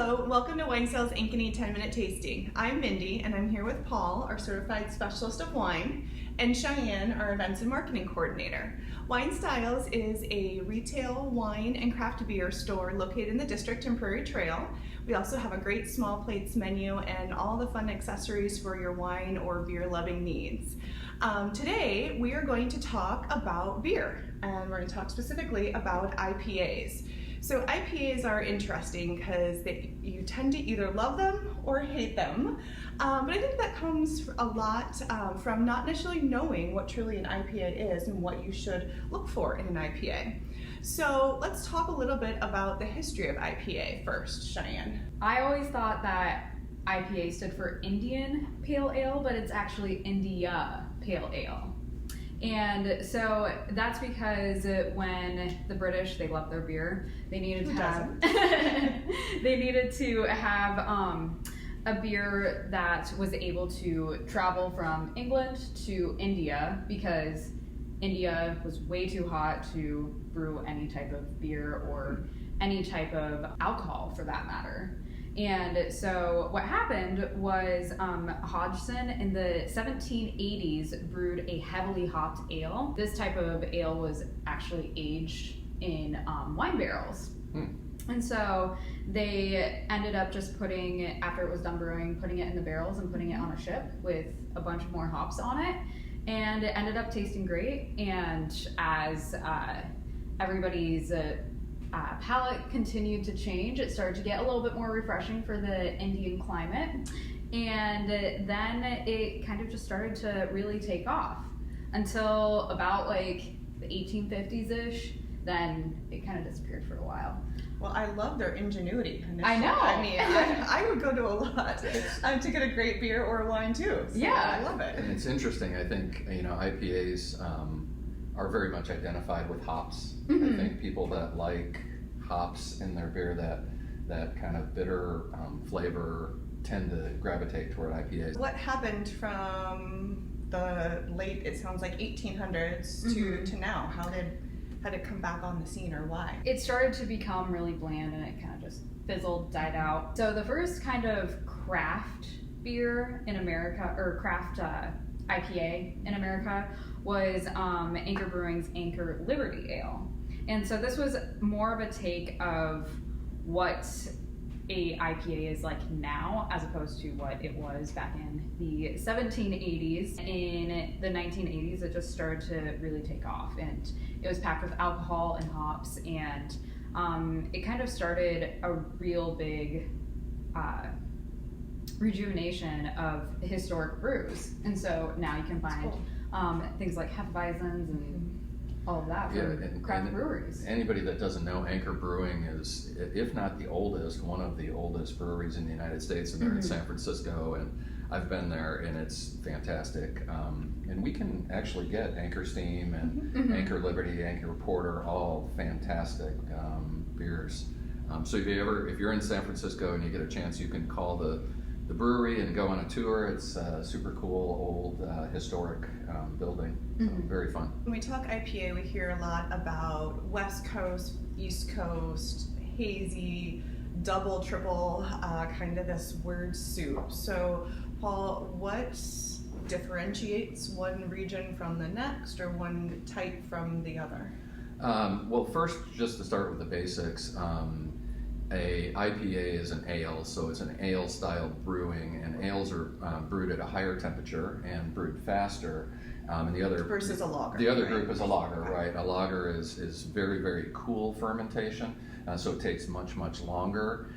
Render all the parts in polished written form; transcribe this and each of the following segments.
Hello, welcome to Wine Sales Ankeny 10-Minute Tasting. I'm Mindy, and I'm here with Paul, our Certified Specialist of Wine, and Cheyenne, our Events and Marketing Coordinator. Wine Styles is a retail wine and craft beer store located in the district in Prairie Trail. We also have a great small plates menu and all the fun accessories for your wine or beer loving needs. Today, we are going to talk about beer, and we're going to talk specifically about IPAs. So IPAs are interesting because you tend to either love them or hate them, but I think that comes a lot from not necessarily knowing what truly an IPA is and what you should look for in an IPA. So let's talk a little bit about the history of IPA first, Cheyenne. I always thought that IPA stood for Indian Pale Ale, but it's actually India Pale Ale. And so that's because when the British, they love their beer, they needed to have a beer that was able to travel from England to India, because India was way too hot to brew any type of beer or any type of alcohol for that matter. And so what happened was Hodgson in the 1780s brewed a heavily hopped ale. This type of ale was actually aged in wine barrels. And so they ended up just after it was done brewing, putting it in the barrels and putting it on a ship with a bunch more hops on it. And it ended up tasting great. And as everybody's palate continued to change, it started to get a little bit more refreshing for the Indian climate, and then it kind of just started to really take off until about like the 1850s-ish. Then it kind of disappeared for a while. Well, I love their ingenuity. I know. I mean, I would go to a lot to get a great beer or wine too. So yeah, I love it. And it's interesting. I think IPAs are very much identified with hops. Mm-hmm. I think people that like hops in their beer, that kind of bitter flavor, tend to gravitate toward IPAs. What happened from the late, it sounds like 1800s to now? How did it come back on the scene, or why? It started to become really bland and it kind of just fizzled, died out. So the first kind of craft beer in America, or craft IPA in America, was Anchor Brewing's Anchor Liberty Ale. And so this was more of a take of what a IPA is like now, as opposed to what it was back in the 1780s. In the 1980s, it just started to really take off, and it was packed with alcohol and hops, and it kind of started a real big rejuvenation of historic brews. And so now you can find things like Hefeweizens and all of that from craft breweries. Anybody that doesn't know, Anchor Brewing is, if not the oldest, one of the oldest breweries in the United States, and they're in San Francisco, and I've been there, and it's fantastic. And we can actually get Anchor Steam and Anchor Liberty, Anchor Porter, all fantastic beers. So if you're in San Francisco and you get a chance, you can call the brewery and go on a tour. It's a super cool old historic building. So very fun. When we talk IPA, we hear a lot about West Coast, East Coast, hazy, double, triple, kind of this word soup. So Paul, what differentiates one region from the next, or one type from the other? Well, first, just to start with the basics, a IPA is an ale, so it's an ale style brewing, and ales are brewed at a higher temperature and brewed faster. And the other versus a lager. The other group is a lager, right? A lager is very, very cool fermentation, so it takes much, much longer.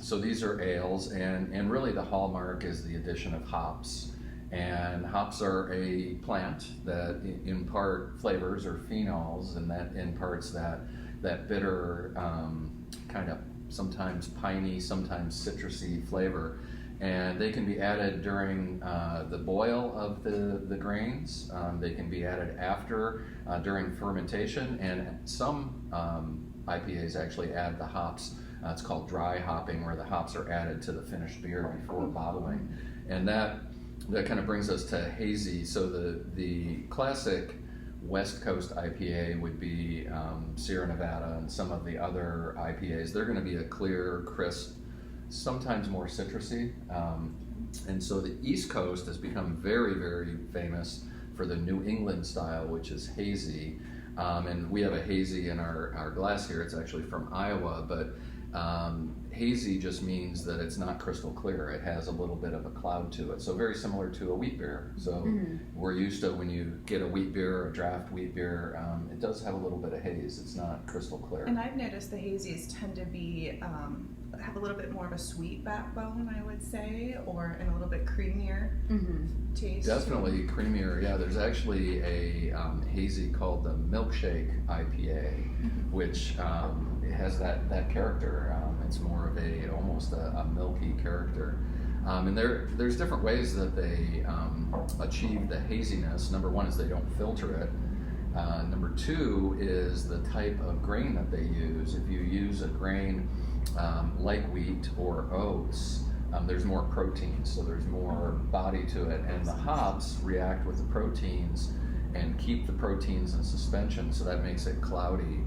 So these are ales, and really the hallmark is the addition of hops. And hops are a plant that impart flavors or phenols, and that imparts that bitter, kind of sometimes piney, sometimes citrusy flavor. And they can be added during the boil of the grains. They can be added after, during fermentation, and some IPAs actually add the hops. It's called dry hopping, where the hops are added to the finished beer before bottling. And that kind of brings us to hazy. So the classic West Coast IPA would be Sierra Nevada and some of the other IPAs. They're going to be a clear, crisp sometimes more citrusy. And so the East Coast has become very, very famous for the New England style, which is hazy. And we have a hazy in our glass here. It's actually from Iowa, but hazy just means that it's not crystal clear. It has a little bit of a cloud to it. So very similar to a wheat beer. So we're used to when you get a wheat beer, a draft wheat beer, it does have a little bit of haze. It's not crystal clear. And I've noticed the hazies tend to be have a little bit more of a sweet backbone, I would say, and a little bit creamier taste. Definitely creamier. Yeah, there's actually a hazy called the milkshake IPA, which has that character. It's more of almost a milky character. And there's different ways that they achieve the haziness. Number one is they don't filter it. Number two is the type of grain that they use. If you use a grain like wheat or oats, there's more protein, so there's more body to it, and the hops react with the proteins and keep the proteins in suspension, so that makes it cloudy.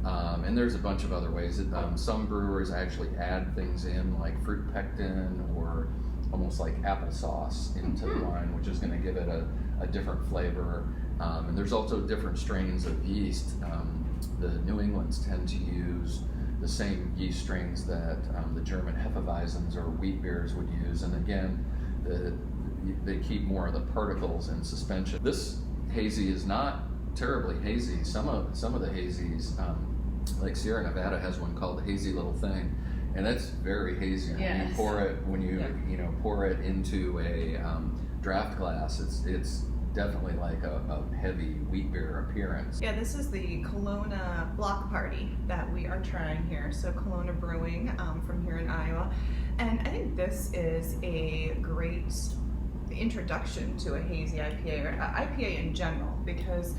And there's a bunch of other ways. Some brewers actually add things in, like fruit pectin or almost like applesauce into the wine, which is going to give it a different flavor. And there's also different strains of yeast. The New Englands tend to use the same yeast strains that the German Hefeweizens or wheat beers would use, and again, they keep more of the particles in suspension. This hazy is not terribly hazy. Some of the hazies, like Sierra Nevada has one called the Hazy Little Thing, and that's very hazy. Yes. When you pour it into a draft glass, it's definitely like a heavy wheat beer appearance. Yeah, this is the Kelowna Block Party that we are trying here. So Kelowna Brewing from here in Iowa. And I think this is a great introduction to a hazy IPA, or IPA in general, because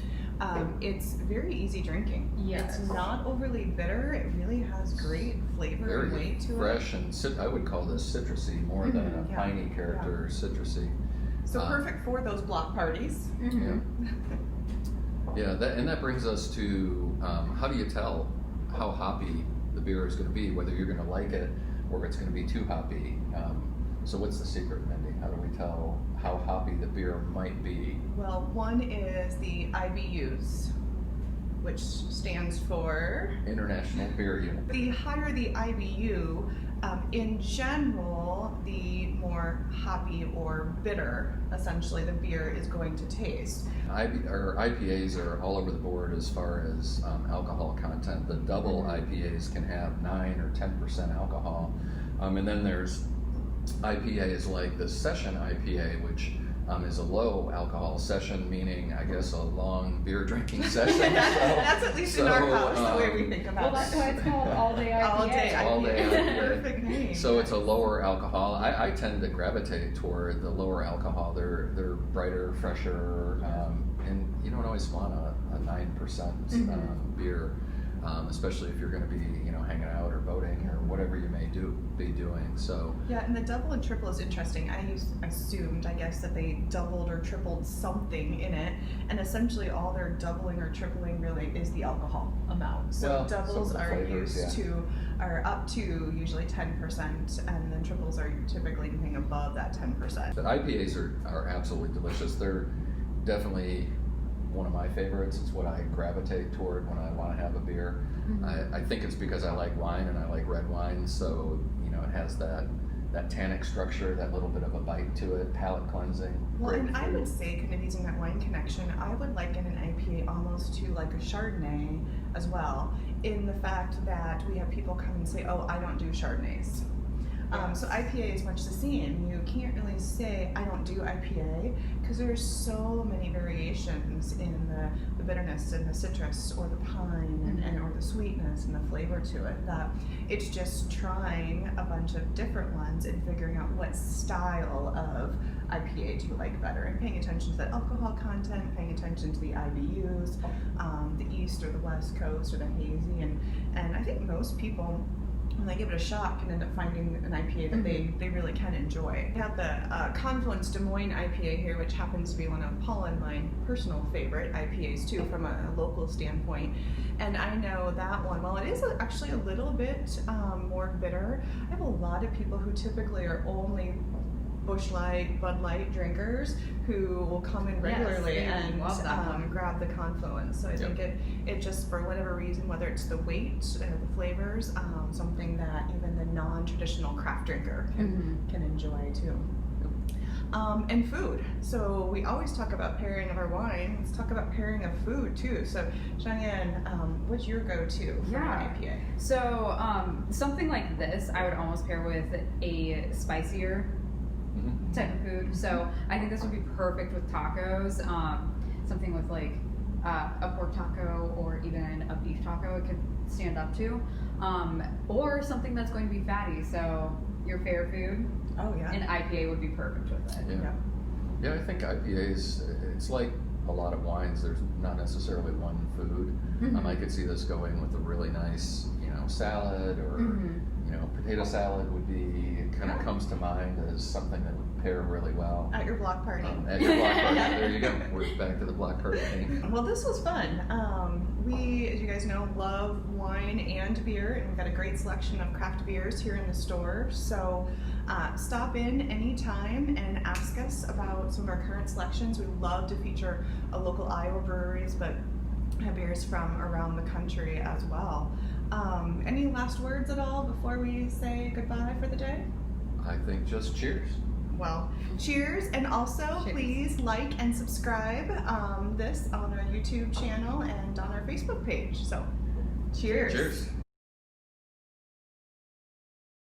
it's very easy drinking. Yes. It's not overly bitter. It really has great flavor and weight to it. Very fresh, and I would call this citrusy more than a piney character, citrusy. So perfect for those block parties. Yeah, that brings us to how do you tell how hoppy the beer is going to be, whether you're going to like it or it's going to be too hoppy. So what's the secret, Mindy? How do we tell how hoppy the beer might be? Well, one is the IBUs, which stands for International Beer Unit. The higher the IBU, in general, the more hoppy or bitter, essentially, the beer is going to taste. IPAs are all over the board as far as alcohol content. The double IPAs can have 9 or 10% alcohol. And then there's IPAs like the Session IPA, which is a low alcohol session, meaning, I guess, a long beer drinking session. That's at least in our house, the way we think about it. Well, that's why it's called All Day IPA. All Day IPA. All Day IPA. Perfect name. So it's a lower alcohol. I tend to gravitate toward the lower alcohol. They're brighter, fresher, and you don't always want a 9% beer, especially if you're going to be hanging out or boating or whatever you may be doing. So yeah, and the double and triple is interesting. I assumed, I guess, that they doubled or tripled something in it, and essentially all they're doubling or tripling really is the alcohol amount. So doubles are are up to usually 10%, and then triples are typically anything above that 10%. But IPAs are absolutely delicious. They're definitely one of my favorites. It's what I gravitate toward when I want to have a beer. I think it's because I like wine and I like red wine, so it has that tannic structure, that little bit of a bite to it, palate cleansing. Well, and I would say, kind of using that wine connection, I would liken an IPA almost to like a Chardonnay as well, in the fact that we have people come and say, oh, I don't do Chardonnays. So IPA is much the same. You can't really say I don't do IPA because there's so many variations in the bitterness and the citrus or the pine and or the sweetness and the flavor to it, that it's just trying a bunch of different ones and figuring out what style of IPA do you like better, and paying attention to the alcohol content, paying attention to the IBUs, the East or the West Coast or the hazy, and I think most people when they give it a shot, can end up finding an IPA that they really can enjoy. We have the Confluence Des Moines IPA here, which happens to be one of Paul and my personal favorite IPAs too, from a local standpoint. And I know that one, while it is actually a little bit more bitter, I have a lot of people who typically are only Busch Light, Bud Light drinkers who will come in regularly and grab the Confluence. So I think it just, for whatever reason, whether it's the weight, the flavors, something that even the non-traditional craft drinker can enjoy too. And food. So we always talk about pairing of our wine. Let's talk about pairing of food too. So Cheyenne, what's your go-to for an IPA? So something like this, I would almost pair with a spicier type of food. So I think this would be perfect with tacos. Something with like a pork taco or even a beef taco it could stand up to. Or something that's going to be fatty. So your favorite food, an IPA would be perfect with it. Yeah, I think IPAs, it's like a lot of wines, there's not necessarily one food. I could see this going with a really nice, salad, or potato salad would be, kind of comes to mind as something that would pair really well. At your block party. At your block party, there you go. We're back to the block party thing. Well, this was fun. We, as you guys know, love wine and beer, and we've got a great selection of craft beers here in the store. So stop in anytime and ask us about some of our current selections. We love to feature local Iowa breweries, but have beers from around the country as well. Any last words at all before we say goodbye for the day? I think just cheers. Well, cheers, and also please like and subscribe this on our YouTube channel and on our Facebook page. So, cheers. Cheers.